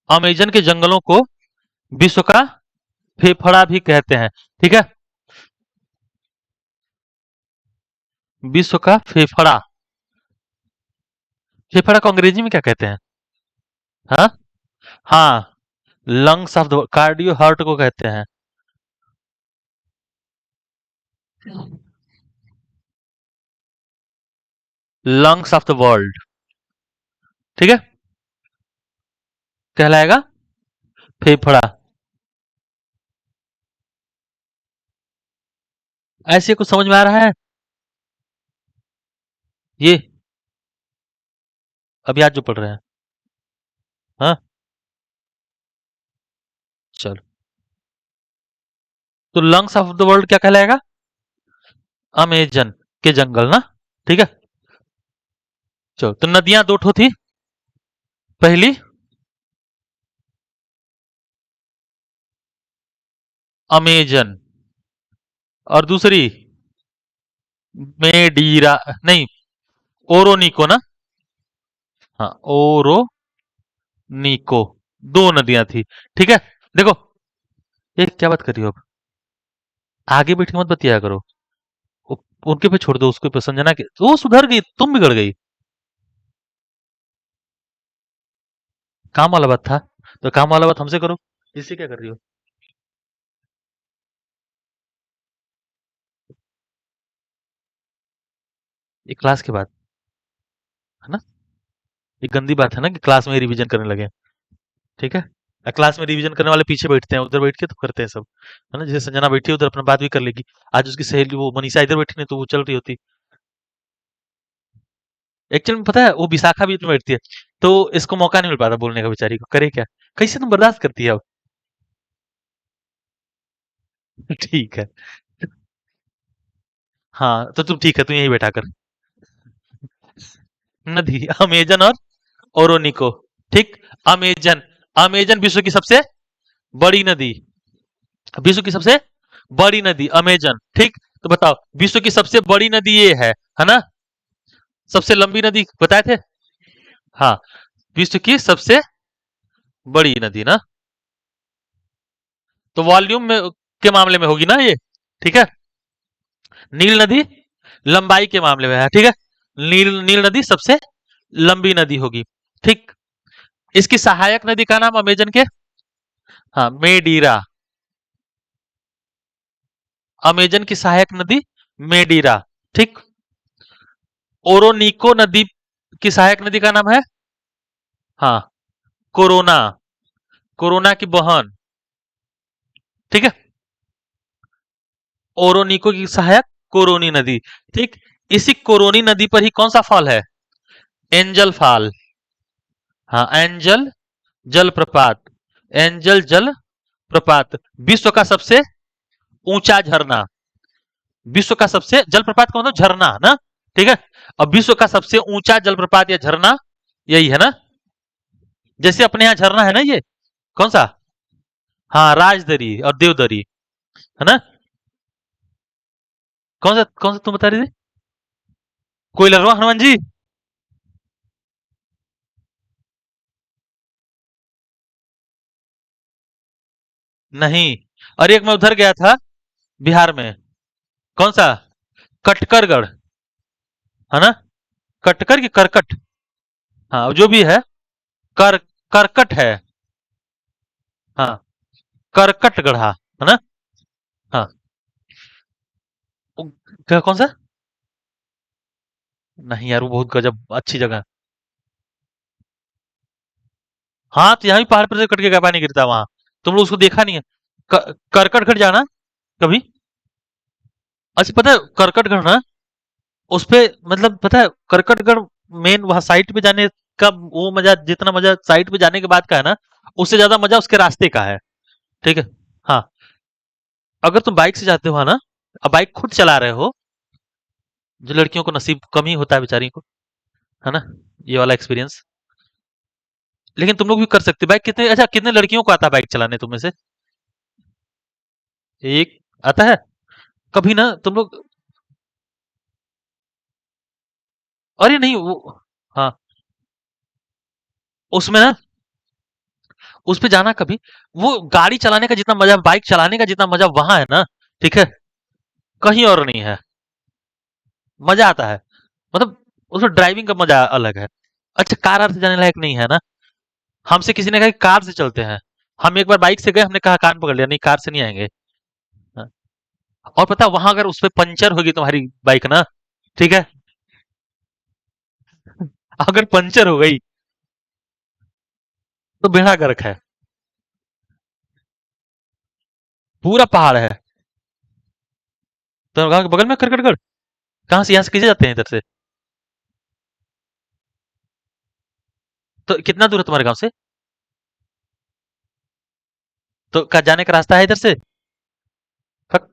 अमेजन के जंगलों को विश्व का फेफड़ा भी कहते हैं, ठीक है? विश्व का फेफड़ा, फेफड़ा को अंग्रेजी में क्या कहते हैं? हाँ, हाँ, lungs of the cardio, heart को कहते हैं। लंग्स ऑफ द वर्ल्ड, ठीक है? कहलाएगा फेफड़ा। ऐसे कुछ समझ में आ रहा है? ये अभी आज जो पढ़ रहे हैं, हाँ? चलो, तो लंग्स ऑफ द वर्ल्ड क्या कहलाएगा? अमेजन के जंगल ना, ठीक है? चलो तो नदियां दो ठो थी। पहली अमेजन, और दूसरी मेडीरा, नहीं, ओरोनिको ना? हाँ, ओरोनिको, दो नदियां थी, ठीक है? देखो, ये क्या बात कर रही हो अब? आगे बैठ के मत बतिया करो। उ- उनके पे छोड़ दो, उसको पे संजना के, वो सुधर गई, तुम बिगड़ गई। काम वाला बात था, तो काम वाला बात हमसे करो, इससे क्या कर रही हो? ये क्लास के बाद, है ना? ये गंदी बात है ना कि क्लास में रिवीजन करने लगे, ठीक है? क्लास में रिवीजन करने वाले पीछे बैठते हैं, उधर बैठ के तो करते हैं सब, है ना? जैसे संजना बैठी है उधर अपना बात भी कर लेगी। आज उसकी सहेली वो मनीषा इधर बैठी नहीं तो वो चल रही होती। एक्चुअल में पता है वो विशाखा बीच में बैठती है, तो इसको मौका नहीं मिल पाता बोलने का, बेचारी को करे क्या? कैसे तुम बर्दाश्त करती है अब? ठीक है। हाँ तो तुम ठीक है, तुम यही बैठा कर। नदी, अमेजन और ओरोनिको। ठीक। अमेजन, अमेजन विश्व की सबसे बड़ी नदी, विश्व की सबसे बड़ी नदी अमेजन। ठीक। तो बताओ विश्व की सबसे बड़ी नदी ये है ना? सबसे लंबी नदी बताए थे। हाँ, विश्व की सबसे बड़ी नदी ना, तो वॉल्यूम में के मामले में होगी ना ये। ठीक है। नील नदी लंबाई के मामले में है। ठीक है। नील नील नदी सबसे लंबी नदी होगी। ठीक। इसकी सहायक नदी का नाम अमेजन के, हाँ, मेडीरा। अमेजन की सहायक नदी मेडीरा। ठीक। ओरोनिको नदी की सहायक नदी का नाम है, हाँ, कोरोना। कोरोना की बहन। ठीक है। ओरोनिको की सहायक कोरोनी नदी। ठीक। इसी कोरोनी नदी पर ही कौन सा फॉल है? Angel fall. हाँ, एंजल जलप्रपात। एंजल जल प्रपात, विश्व का सबसे ऊंचा झरना। विश्व का सबसे, जलप्रपात का मतलब झरना ना। ठीक है। अब विश्व का सबसे ऊंचा जलप्रपात या झरना यही है ना। जैसे अपने यहाँ झरना है ना ये, कौन सा? हाँ, राजदरी और देवदरी, है ना। कौन सा तुम बता रही थी? कोयलरवा हनुमान जी। नहीं। और एक मैं उधर गया था बिहार में, कौन सा? कटकरगढ़, है ना। कटकर की करकट, हाँ जो भी है, कर करकट है। हाँ, करकट गढ़ा, है ना। हाँ। क्या, कौन सा? नहीं यार, वो बहुत गजब अच्छी जगह है। हाँ तो यहाँ भी पहाड़ पर से कट के पानी गिरता है वहां। तुम लोग उसको देखा नहीं है? करकटगढ़ जाना कभी। अच्छा पता है करकटगढ़ ना, उस पे मतलब पता है करकटगढ़ मेन वहां साइट पे जाने का वो मजा, जितना मजा साइट पे जाने के बाद का है ना, उससे ज्यादा मजा उसके रास्ते का है। ठीक है। हाँ, अगर तुम बाइक से जाते हो ना, अब बाइक खुद चला रहे हो, जो लड़कियों को नसीब कम ही होता है बेचारी को, है ना, ये वाला एक्सपीरियंस। लेकिन तुम लोग भी कर सकते हो। बाइक कितने, अच्छा कितने लड़कियों को आता है बाइक चलाने तुम में से? एक आता है। कभी ना तुम लोग, अरे नहीं वो, हाँ, उसमें ना, उस पे जाना कभी। वो गाड़ी चलाने का जितना मजा, बाइक चलाने का जितना मजा वहां है ना, ठीक है, कहीं और नहीं है। मजा आता है, मतलब उसमें ड्राइविंग का मजा अलग है। अच्छा कार आर से जाने लायक नहीं है ना। हमसे किसी ने कहा कि कार से चलते हैं, हम एक बार बाइक से गए, हमने कहा कान पकड़ लिया, नहीं कार से नहीं आएंगे। हाँ। और पता वहां अगर उस पे पंचर होगी तुम्हारी बाइक ना, ठीक है, अगर पंचर हो गई तो बेड़ा गर्क है। पूरा पहाड़ है। तो गांव के बगल में करकटगढ़, कहाँ से, यहाँ से कैसे जाते हैं इधर से? तो कितना दूर है तुम्हारे गांव से? तो क्या जाने का रास्ता है इधर से? फक-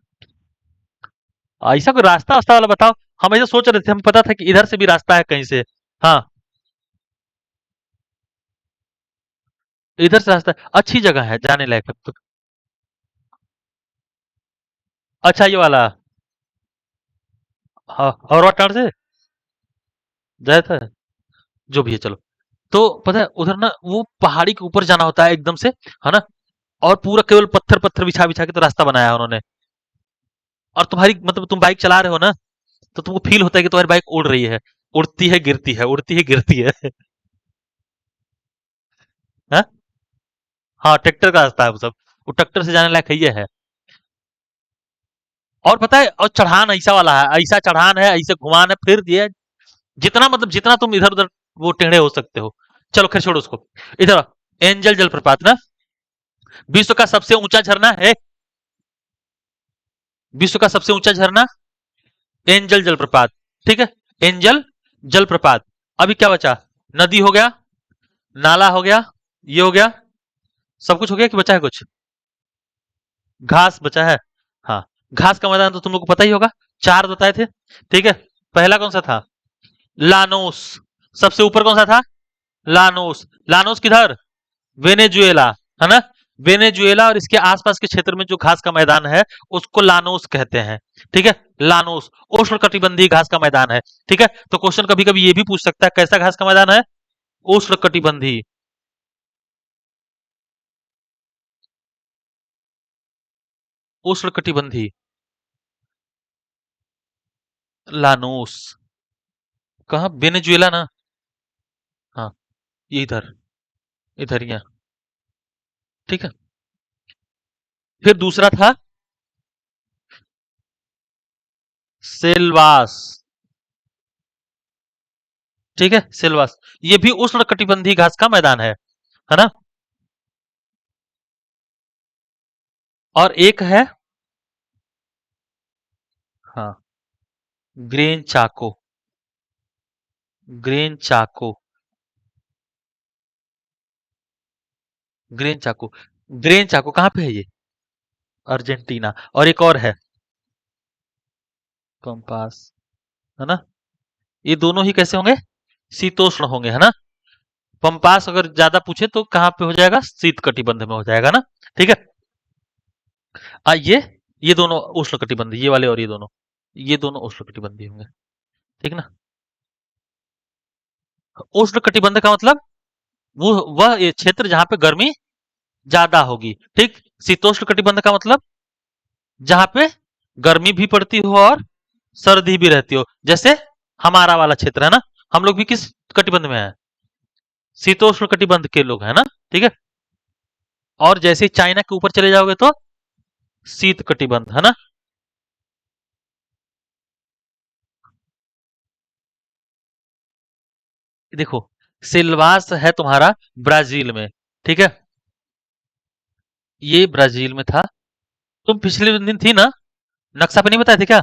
ऐसा कोई रास्ता वास्ता वाला बताओ। हम ऐसा सोच रहे थे, हमें पता था कि इधर से भी रास्ता है कहीं से। हाँ, इधर से रास्ता है, अच्छी जगह है जाने लायक तो। अच्छा ये वाला, हाँ, हौरवा टाड़ से जाया था, जो भी है चलो। तो पता है उधर ना वो पहाड़ी के ऊपर जाना होता है एकदम से, है ना। और पूरा केवल पत्थर पत्थर बिछा बिछा के तो रास्ता बनाया है उन्होंने। और तुम्हारी मतलब तुम बाइक चला रहे हो ना, तो तुमको फील होता है कि तुम्हारी बाइक उड़ रही है, उड़ती है गिरती है, उड़ती है गिरती है। हाँ। हाँ, ट्रैक्टर का रास्ता है वो सब, वो ट्रैक्टर से जाने लायक है ये है। और पता है, और चढ़ान ऐसा वाला है, ऐसा चढ़ान है, ऐसे घुमान है, फिर ये जितना मतलब जितना तुम इधर उधर वो टेढ़े हो सकते हो। चलो खैर छोड़ो उसको। इधर आओ। एंजल जलप्रपात ना, विश्व का सबसे ऊंचा झरना है, विश्व का सबसे ऊंचा झरना एंजल जलप्रपात। ठीक है। एंजल जलप्रपात। अभी क्या बचा? नदी हो गया, नाला हो गया, ये हो गया, सब कुछ हो गया कि बचा है कुछ? घास बचा है। हाँ, घास का मैदान तो तुम लोग को पता ही होगा, 4 बताए थे। ठीक है, पहला कौन सा था? लानोस। सबसे ऊपर कौन सा था? लानोस। लानोस किधर? वेनेजुएला, है ना? वेनेजुएला और इसके आसपास के क्षेत्र में जो घास का मैदान है उसको लानोस कहते हैं। ठीक है, लानोस उष्णकटिबंधीय घास का मैदान है। ठीक है, तो क्वेश्चन कभी कभी ये भी पूछ सकता है कैसा घास का मैदान है? उष्णकटिबंधीय। उष्णकटिबंधीय लानोस। कहा? वेनेजुएला ना? हाँ, ये इधर, इधर यहाँ। ठीक है, फिर दूसरा था सेल्वास। ठीक है, सेल्वास, ये भी उष्णकटिबंधीय घास का मैदान है ना? और एक है, हाँ, ग्रेन चाको। ग्रेन चाको। ग्रेन चाको। ग्रेन चाको कहाँ पे है ये? अर्जेंटीना। और एक और है, पंपास, है ना? ये दोनों ही कैसे होंगे? शीतोष्ण होंगे, है ना? पंपास अगर ज्यादा पूछे तो कहाँ पे हो जाएगा? शीत कटिबंध में हो जाएगा ना? ठीक है। ये दोनों उष्ण कटिबंधी, ये वाले और ये दोनों उष्ण कटिबंधी होंगे। ठीक ना? उष्ण कटिबंध का मतलब वो वह ये क्षेत्र जहां पे गर्मी ज्यादा होगी। ठीक। शीतोष्ण कटिबंध का मतलब जहां पे गर्मी भी पड़ती हो और सर्दी भी रहती हो, जैसे हमारा वाला क्षेत्र है ना। हम लोग भी किस कटिबंध में है? शीतोष्ण कटिबंध के लोग हैं ना। ठीक है। और जैसे ही चाइना के ऊपर चले जाओगे तो शीत कटिबंध, है ना? देखो, सिल्वास है तुम्हारा ब्राजील में। ठीक है, ये ब्राजील में था। तुम पिछले दिन थी ना, नक्शा पे नहीं बताए थे क्या?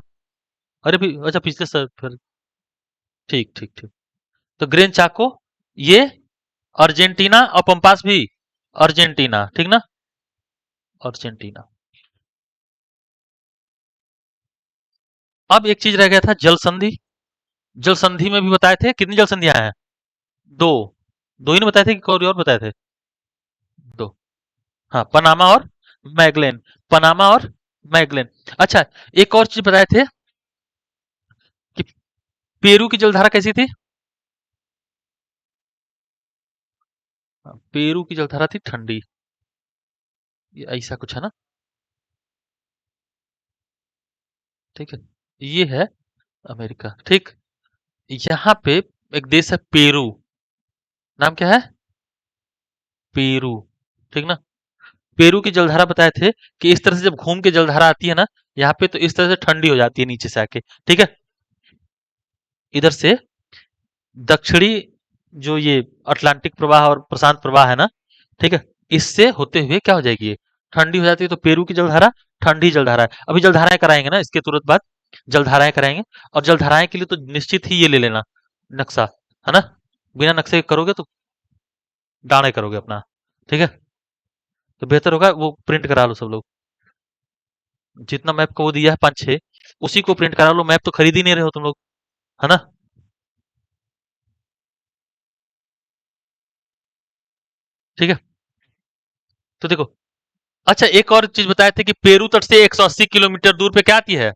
अरे अच्छा पिछले फिर ठीक ठीक ठीक। तो ग्रेन चाको ये अर्जेंटीना, और पंपास भी अर्जेंटीना। ठीक ना? अर्जेंटीना। अब एक चीज रह गया था, जल संधि। जल संधि में भी बताए थे, कितनी जल संधियां हैं? दो। दो ही ने बताए थे कि कोई और बताए थे? दो। हाँ, पनामा और मैगलेन। पनामा और मैगलेन। अच्छा, एक और चीज बताए थे कि पेरू की जलधारा कैसी थी? हाँ, पेरू की जलधारा थी ठंडी। ये ऐसा कुछ है ना? ठीक है, ये है अमेरिका। ठीक। यहाँ पे एक देश है पेरू। नाम क्या है? पेरू। ठीक ना? पेरू की जलधारा बताए थे कि इस तरह से जब घूम के जलधारा आती है ना यहाँ पे, तो इस तरह से ठंडी हो जाती है नीचे से आके। ठीक है, इधर से दक्षिणी जो ये अटलांटिक प्रवाह और प्रशांत प्रवाह है ना, ठीक है, इससे होते हुए क्या हो जाएगी, ये ठंडी हो जाती है। तो पेरू की जलधारा ठंडी जलधारा है। अभी जलधाराएं कराएंगे ना, इसके तुरंत बाद जलधाराएं कराएंगे। और जलधाराएं के लिए तो निश्चित ही ये ले लेना नक्शा, है ना? बिना नक्शे के करोगे तो डाणे करोगे अपना। ठीक है, तो बेहतर होगा वो प्रिंट करा लो सब लोग। जितना मैप को वो दिया है 5-6, उसी को प्रिंट करा लो। मैप तो खरीद ही नहीं रहे हो तुम लोग, है ना? ठीक है, तो देखो। अच्छा, एक और चीज बताए थे कि पेरू तट से 180 किलोमीटर दूर पे क्या आती है?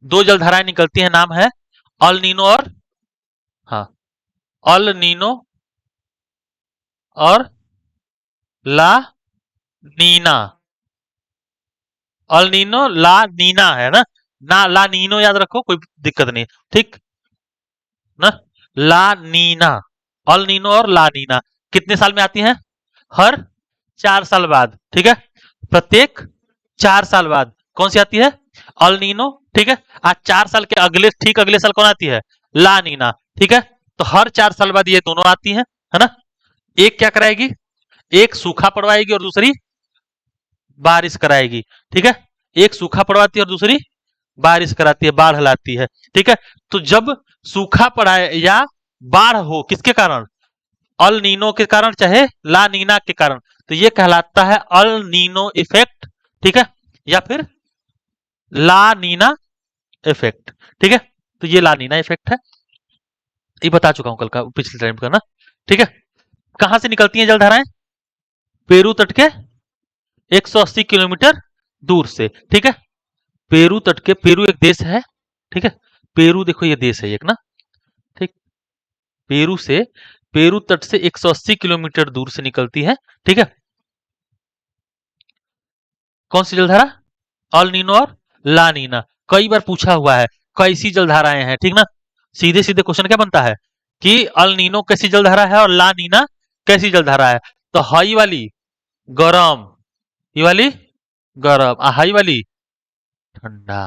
दो जलधाराएं निकलती हैं, नाम है अल नीनो और, हाँ, अल नीनो और ला नीना। अल नीनो ला नीना है ना? ना ला नीनो याद रखो, कोई दिक्कत नहीं। ठीक ना? ला नीना, अल नीनो और ला नीना कितने साल में आती हैं? हर 4 साल बाद। ठीक है, प्रत्येक 4 साल बाद कौन सी आती है? El Nino. ठीक है, आज 4 साल के अगले, ठीक अगले साल कौन आती है? ला नीना। ठीक है, तो हर 4 साल बाद ये दोनों आती हैं, है ना? एक क्या कराएगी? एक सूखा पड़वाएगी और दूसरी बारिश कराएगी। ठीक है, एक सूखा पड़वाती है और दूसरी बारिश कराती है, बाढ़ लाती है। ठीक है, तो जब सूखा पड़ाए या बाढ़ हो किसके कारण? अल नीनो के कारण, चाहे ला नीना के कारण, तो ये कहलाता है अल नीनो इफेक्ट। ठीक है, या फिर ला नीना इफेक्ट। ठीक है, तो ये ला नीना इफेक्ट है, ये बता चुका हूं कल का, पिछले टाइम का ना। ठीक है, कहां से निकलती हैं जलधाराएं? पेरू तट के 180 किलोमीटर दूर से। ठीक है, पेरू तट के, पेरू एक देश है। ठीक है, पेरू देखो ये देश है एक ना। ठीक, पेरू से, पेरू तट से 180 किलोमीटर दूर से निकलती है। ठीक है, कौन सी जलधारा? अल नीनो और ला नीना। कई बार पूछा हुआ है कैसी जलधाराएं हैं, ठीक ना। सीधे सीधे क्वेश्चन क्या बनता है कि अल नीनो कैसी जलधारा है और ला नीना कैसी जलधारा है। तो हाई वाली गरम, ये वाली गरम, हाई वाली ठंडा।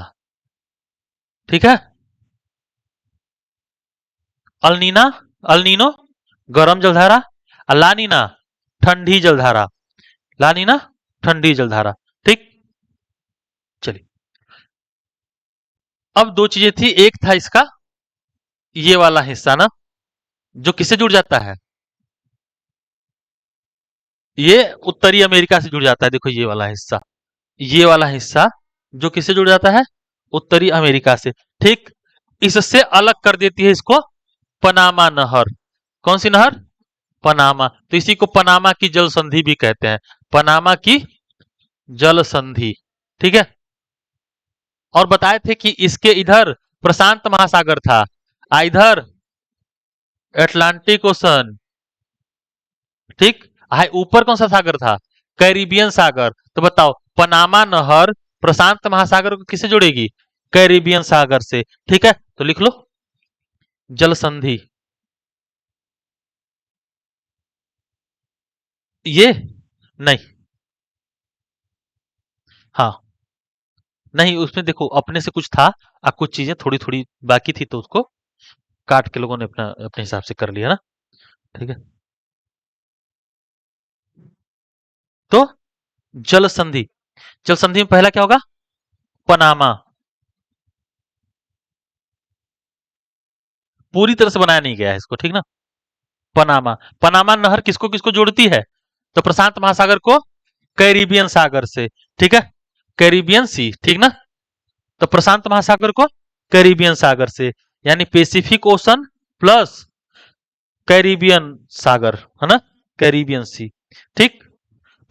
ठीक है, अल नीना, अल नीनो गरम जलधारा, और ला नीना ठंडी जलधारा। ला नीना ठंडी जलधारा। ठीक, चलिए। अब दो चीजें थी, एक था इसका ये वाला हिस्सा ना, जो किससे जुड़ जाता है, ये उत्तरी अमेरिका से जुड़ जाता है। देखो ये वाला हिस्सा, ये वाला हिस्सा जो किससे जुड़ जाता है, उत्तरी अमेरिका से। ठीक, इससे अलग कर देती है इसको पनामा नहर। कौन सी नहर? पनामा। तो इसी को पनामा की जल संधि भी कहते हैं, पनामा की जल संधि। ठीक है, और बताए थे कि इसके इधर प्रशांत महासागर था, इधर अटलांटिक ओशन। ठीक, ऊपर कौन सा सागर था? कैरिबियन सागर। तो बताओ पनामा नहर प्रशांत महासागर को किससे जोड़ेगी? कैरिबियन सागर से। ठीक है, तो लिख लो जल संधि। ये नहीं, हाँ नहीं, उसमें देखो अपने से कुछ था, अब कुछ चीजें थोड़ी थोड़ी बाकी थी, तो उसको काट के लोगों ने अपना अपने हिसाब से कर लिया ना। ठीक है, तो जल संधि, जल संधि में पहला क्या होगा? पनामा। पूरी तरह से बनाया नहीं गया है इसको, ठीक ना। पनामा, पनामा नहर किसको किसको जोड़ती है? तो प्रशांत महासागर को कैरिबियन सागर से। ठीक है, कैरिबियन सी, ठीक ना। तो प्रशांत महासागर को कैरिबियन सागर से, यानी पैसिफिक ओशन प्लस कैरिबियन सागर, है ना, कैरिबियन सी। ठीक,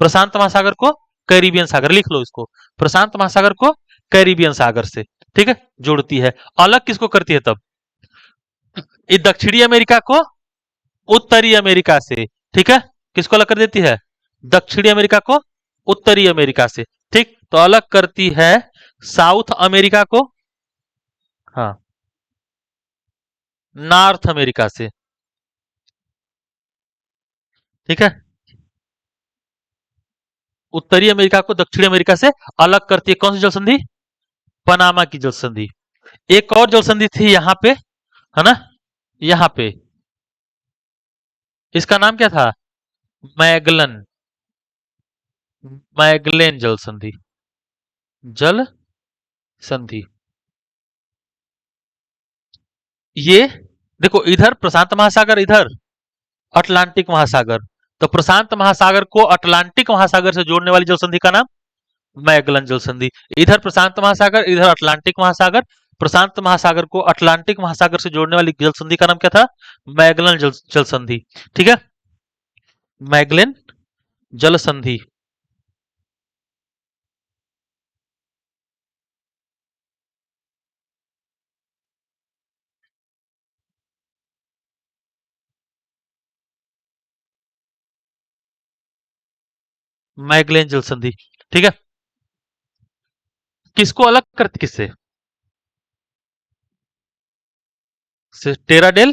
प्रशांत महासागर को कैरिबियन सागर, लिख लो इसको, प्रशांत महासागर को कैरिबियन सागर से। ठीक है, जोड़ती है। अलग किसको करती है तब? ये दक्षिणी अमेरिका को उत्तरी अमेरिका से। ठीक है, किसको अलग कर देती है? दक्षिणी अमेरिका को उत्तरी अमेरिका से। ठीक, तो अलग करती है साउथ अमेरिका को, हाँ, नॉर्थ अमेरिका से। ठीक है, उत्तरी अमेरिका को दक्षिणी अमेरिका से अलग करती है कौन सी जल संधि? पनामा की जल संधि। एक और जल संधि थी यहां पे, है ना, यहां पे, इसका नाम क्या था? मैगलन, मैगलेन जल संधि, जल संधि। ये देखो इधर प्रशांत महासागर, इधर अटलांटिक महासागर। तो प्रशांत महासागर को अटलांटिक महासागर से जोड़ने वाली जल संधि का नाम मैगलन जल संधि। इधर प्रशांत महासागर, इधर अटलांटिक महासागर, प्रशांत महासागर को अटलांटिक महासागर से जोड़ने वाली जल संधि का नाम क्या था? मैगलन जल संधि। ठीक है, मैगलेन जल संधि। मैगलेन जल संधि। ठीक है, किसको अलग करती, किससे? टेराडेल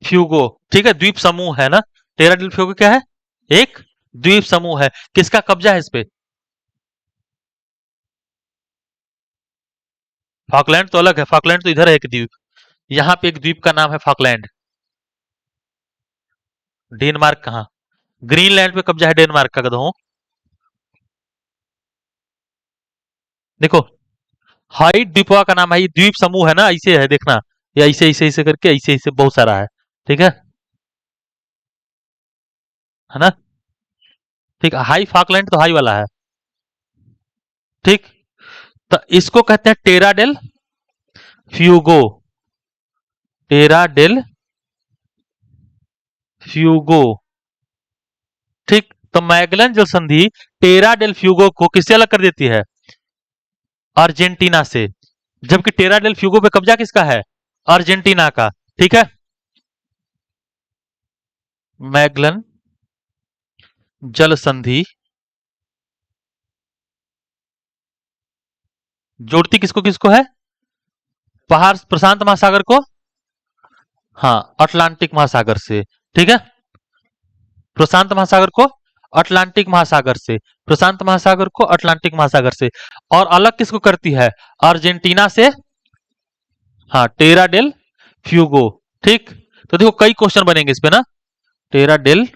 फ्यूगो। ठीक है, द्वीप समूह है ना। टेराडेल फ्यूगो क्या है? एक द्वीप समूह है। किसका कब्जा है इस पे? फॉकलैंड तो अलग है, फॉकलैंड तो इधर है एक द्वीप, यहाँ पे एक द्वीप का नाम है फॉकलैंड। डेनमार्क कहाँ? ग्रीनलैंड पे कब्जा है डेनमार्क का, गधों। देखो हाइट द्वीपवा का नाम है, ये द्वीप समूह है ना, ऐसे है देखना, ये ऐसे ऐसे ऐसे करके ऐसे ऐसे बहुत सारा है। ठीक है, है ना। ठीक, हाई फॉकलैंड तो हाई वाला है। ठीक, तो इसको कहते हैं टेरा डेल फ्यूगो। टेरा डेल फ्यूगो। ठीक, तो मैगलन जल संधि टेरा डेल फ्यूगो को किससे अलग कर देती है? अर्जेंटीना से। जबकि टेरा डेल फ्यूगो पे कब्जा किसका है? अर्जेंटीना का। ठीक है। मैगलन जल संधि जोड़ती किसको किसको है? बाहर प्रशांत महासागर को, हाँ, अटलांटिक महासागर से। ठीक है। प्रशांत महासागर को अटलांटिक महासागर से, प्रशांत महासागर को अटलांटिक महासागर से। और अलग किसको करती है? अर्जेंटीना से। हाँ, टेरा डेल फ्यूगो। ठीक, तो देखो कई क्वेश्चन बनेंगे इस पे ना। टेरा डेल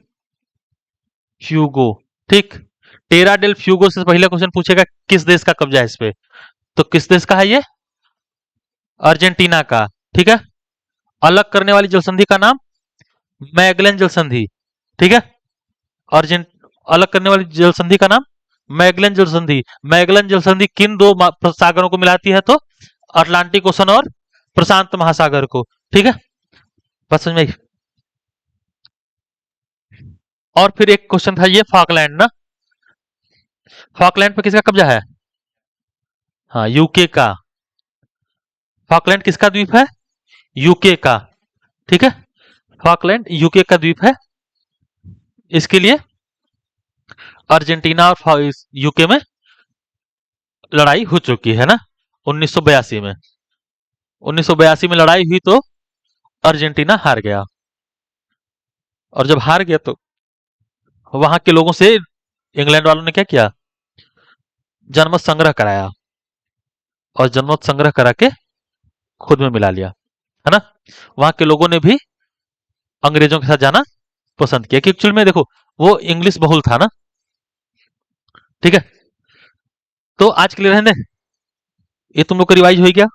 फ्यूगो। ठीक, टेरा डेल फ्यूगो से पहला क्वेश्चन पूछेगा किस देश का कब्जा है इस पे, तो किस देश का है ये? अर्जेंटीना का। ठीक है। अलग करने वाली जल संधि का नाम मैगलन जल संधि। ठीक है। अर्जेंट अलग करने वाली जल संधि का नाम मैगलन जल संधि। मैगलन जल संधि किन दो सागरों को मिलाती है? तो अटलांटिक ओशन और प्रशांत महासागर को। ठीक है, बस समझ में आई? और फिर एक क्वेश्चन था ये फॉकलैंड ना। फॉकलैंड पे किसका कब्जा है? हाँ, यूके का। फॉकलैंड किसका द्वीप है? यूके का। ठीक है। फॉकलैंड यूके का द्वीप है। इसके लिए अर्जेंटीना और यूके में लड़ाई हो चुकी है ना, 1982 में। 1982 में लड़ाई हुई तो अर्जेंटीना हार गया। और जब हार गया तो वहां के लोगों से इंग्लैंड वालों ने क्या किया? जनमत संग्रह कराया, और जनमत संग्रह करा के खुद में मिला लिया, है ना। वहां के लोगों ने भी अंग्रेजों के साथ जाना पसंद किया, क्योंकि एक्चुअल में देखो वो इंग्लिश बहुल था ना। ठीक है, तो आज के लिए रहने दे। ये तुम लोग का रिवाइज हो गया।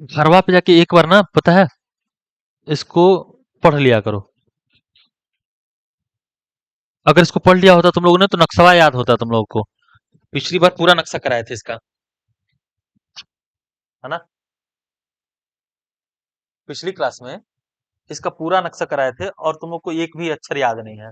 घरवा पे जाके एक बार ना, पता है, इसको पढ़ लिया करो। अगर इसको पढ़ लिया होता तुम लोगों ने तो नक्शा याद होता तुम लोगों को। पिछली बार पूरा नक्शा कराए थे इसका, है ना। पिछली क्लास में इसका पूरा नक्शा कराए थे और तुम लोग को एक भी अक्षर याद नहीं है।